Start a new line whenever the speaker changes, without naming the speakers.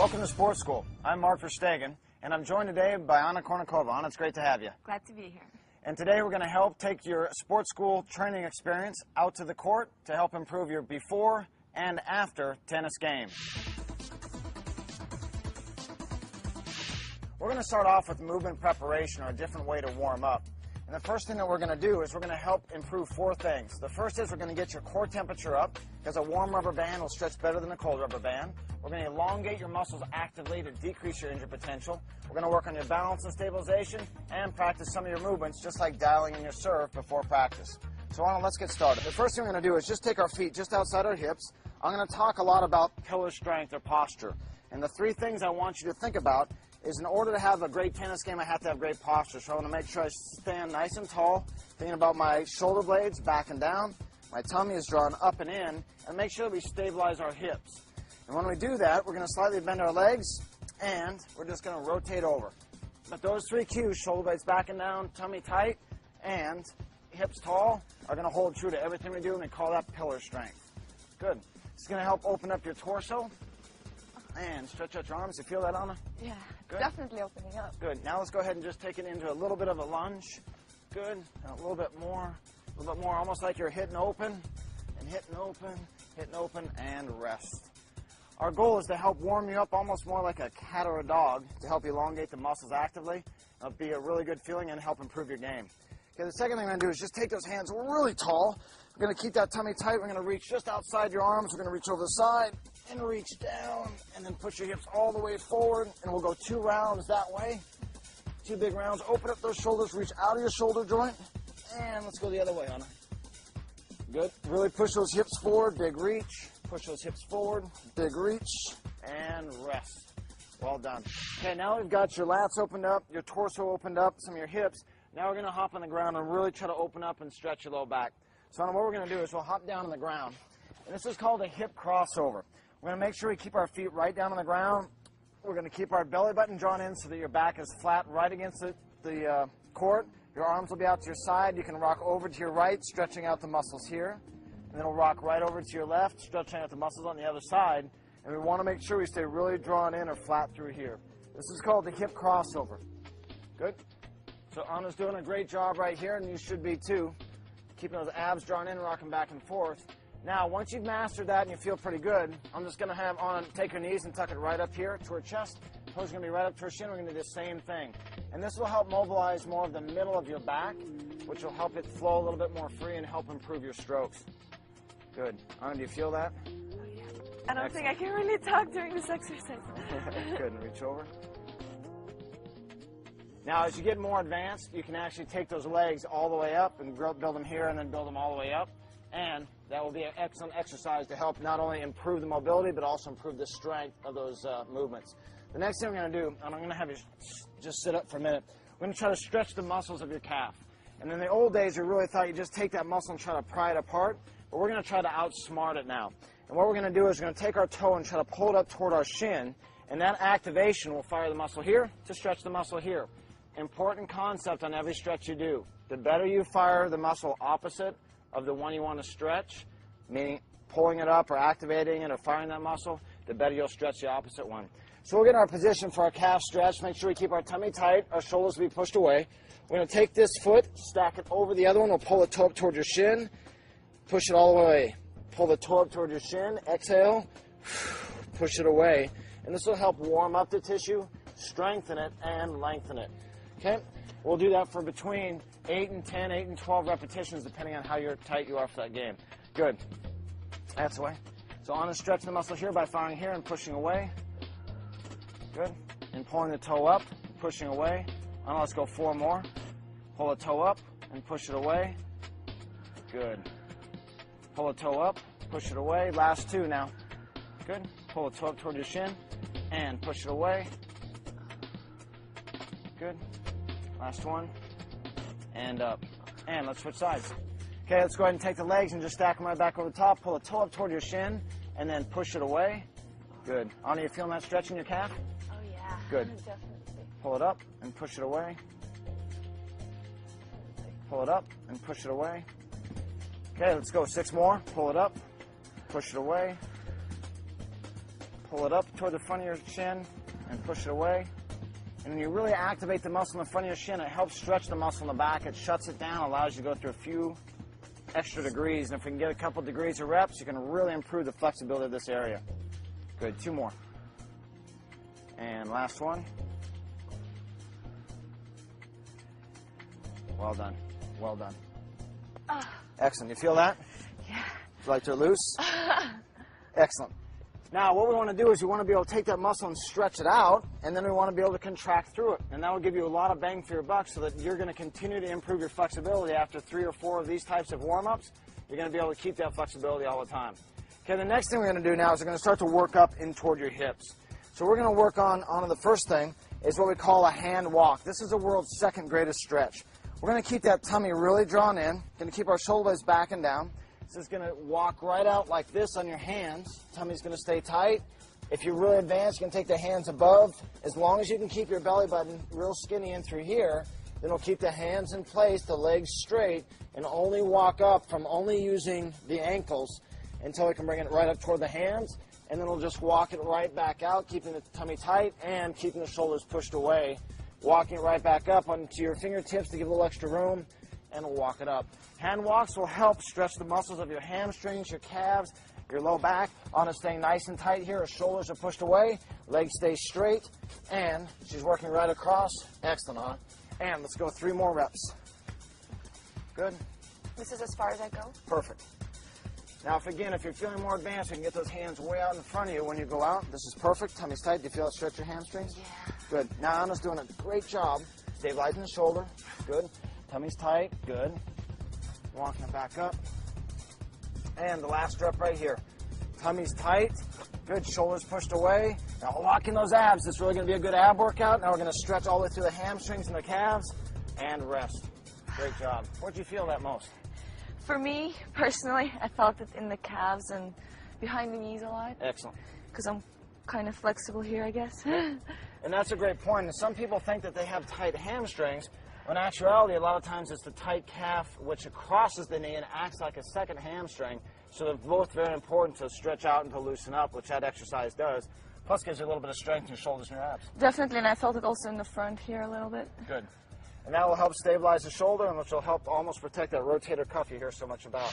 Welcome to Sports School. I'm Mark Verstegen, and I'm joined today by Anna Kornikova. Anna, it's great to have you.
Glad to be here.
And today we're going to help take your sports school training experience out to the court to help improve your before and after tennis game. We're going to start off with movement preparation, or a different way to warm up. And the first thing that we're going to do is we're going to help improve four things. The first is we're going to get your core temperature up, because a warm rubber band will stretch better than a cold rubber band. We're going to elongate your muscles actively to decrease your injury potential. We're going to work on your balance and stabilization and practice some of your movements, just like dialing in your serve before practice. So Anna, let's get started. The first thing we're going to do is just take our feet just outside our hips. I'm going to talk a lot about pillar strength or posture. And the three things I want you to think about is, in order to have a great tennis game, I have to have great posture. So I want to make sure I stand nice and tall, thinking about my shoulder blades back and down, my tummy is drawn up and in, and make sure that we stabilize our hips. And when we do that, we're going to slightly bend our legs, and we're just going to rotate over. But those three cues, shoulder blades back and down, tummy tight, and hips tall, are going to hold true to everything we do, and we call that pillar strength. Good. It's going to help open up your torso and stretch out your arms. You feel that, Anna?
Yeah,
good.
Definitely opening up.
Good. Now let's go ahead and just take it into a little bit of a lunge. Good. And a little bit more, almost like you're hitting open, and hitting open, and rest. Our goal is to help warm you up almost more like a cat or a dog, to help elongate the muscles actively. It'll be a really good feeling and help improve your game. Okay, the second thing we're going to do is just take those hands really tall. We're going to keep that tummy tight. We're going to reach just outside your arms. We're going to reach over the side and reach down, and then push your hips all the way forward, and we'll go 2 rounds that way. 2 big rounds. Open up those shoulders, reach out of your shoulder joint, and let's go the other way, Anna. Good. Really push those hips forward, big reach. Push those hips forward, big reach, and rest. Well done. Okay, now we've got your lats opened up, your torso opened up, some of your hips. Now we're going to hop on the ground and really try to open up and stretch your low back. So what we're going to do is we'll hop down on the ground. And this is called a hip crossover. We're going to make sure we keep our feet right down on the ground. We're going to keep our belly button drawn in so that your back is flat right against the court. Your arms will be out to your side. You can rock over to your right, stretching out the muscles here. And then we'll rock right over to your left, stretching out the muscles on the other side. And we want to make sure we stay really drawn in or flat through here. This is called the hip crossover. Good? So Anna's doing a great job right here, and you should be too. Keeping those abs drawn in, rocking back and forth. Now, once you've mastered that and you feel pretty good, I'm just going to have Anna take her knees and tuck it right up here to her chest. Toes going to be right up to her shin. We're going to do the same thing. And this will help mobilize more of the middle of your back, which will help it flow a little bit more free and help improve your strokes. Good. Anna, do you feel that?
Oh, yeah. I don't think I can really talk during this exercise.
Good. And reach over. Now, as you get more advanced, you can actually take those legs all the way up and build them here and then build them all the way up. And that will be an excellent exercise to help not only improve the mobility, but also improve the strength of those movements. The next thing we're going to do, and I'm going to have you just sit up for a minute, we're going to try to stretch the muscles of your calf. And in the old days, we really thought you just take that muscle and try to pry it apart. But we're going to try to outsmart it now. And what we're going to do is we're going to take our toe and try to pull it up toward our shin. And that activation will fire the muscle here to stretch the muscle here. Important concept on every stretch you do. The better you fire the muscle opposite of the one you want to stretch, meaning pulling it up or activating it or firing that muscle, the better you'll stretch the opposite one. So we'll get in our position for our calf stretch. Make sure we keep our tummy tight, our shoulders will be pushed away. We're going to take this foot, stack it over the other one. We'll pull the toe up toward your shin. Push it all the way. Pull the toe up toward your shin. Exhale. Push it away. And this will help warm up the tissue, strengthen it, and lengthen it. Okay? We'll do that for between 8 and 10, 8 and 12 repetitions, depending on how tight you are for that game. Good. That's the way. So on and stretch the muscle here by firing here and pushing away. Good. And pulling the toe up, pushing away. On, let's go 4 more. Pull the toe up and push it away. Good. Pull the toe up, push it away. Last 2 now. Good. Pull the toe up toward your shin and push it away. Good. Last 1. And up. And let's switch sides. Okay, let's go ahead and take the legs and just stack them right back over the top. Pull the toe up toward your shin and then push it away. Good. Anna, you feeling that stretch in your calf?
Oh, yeah.
Good.
Definitely.
Pull it up and push it away. Pull it up and push it away. Okay, let's go 6 more. Pull it up, push it away, Pull it up toward the front of your shin and push it away. And when you really activate the muscle in the front of your shin, it helps stretch the muscle in the back. It shuts it down, allows you to go through a few extra degrees. And if we can get a couple degrees of reps, you can really improve the flexibility of this area. Good. 2 more. And last one. Well done. Well done. Excellent. You feel that?
Yeah.
Would you like to loose? Excellent. Now, what we want to do is we want to be able to take that muscle and stretch it out, and then we want to be able to contract through it. And that will give you a lot of bang for your buck so that you're going to continue to improve your flexibility after 3 or 4 of these types of warm-ups. You're going to be able to keep that flexibility all the time. Okay, the next thing we're going to do now is we're going to start to work up in toward your hips. So we're going to work on the first thing is what we call a hand walk. This is the world's second greatest stretch. We're going to keep that tummy really drawn in. Going to keep our shoulders back and down. This is going to walk right out like this on your hands. Tummy's going to stay tight. If you're really advanced, you can take the hands above. As long as you can keep your belly button real skinny in through here, then we'll keep the hands in place, the legs straight, and only walk up from only using the ankles until we can bring it right up toward the hands. And then we'll just walk it right back out, keeping the tummy tight and keeping the shoulders pushed away. Walking it right back up onto your fingertips to give a little extra room, and we'll walk it up. Hand walks will help stretch the muscles of your hamstrings, your calves, your low back. Anna's staying nice and tight here. Her shoulders are pushed away. Legs stay straight. And she's working right across. Excellent, Anna. And let's go 3 more reps. Good.
This is as far as I go?
Perfect. Now, if you're feeling more advanced, you can get those hands way out in front of you when you go out. This is perfect. Tummy's tight. Do you feel it stretch your hamstrings?
Yeah.
Good. Now, Anna's doing a great job. Stabilizing the shoulder. Good. Tummy's tight. Good. Walking it back up. And the last rep right here. Tummy's tight. Good. Shoulders pushed away. Now, locking those abs. This is really going to be a good ab workout. Now, we're going to stretch all the way through the hamstrings and the calves. And rest. Great job. Where'd you feel that most?
For me, personally, I felt it in the calves and behind the knees a lot.
Excellent.
Because I'm kind of flexible here, I guess.
And that's a great point. And some people think that they have tight hamstrings. When in actuality, a lot of times it's the tight calf which crosses the knee and acts like a second hamstring. So they're both very important to stretch out and to loosen up, which that exercise does. Plus gives you a little bit of strength in your shoulders and your abs.
Definitely, and I felt it also in the front here a little bit.
Good. And that will help stabilize the shoulder, and which will help almost protect that rotator cuff you hear so much about.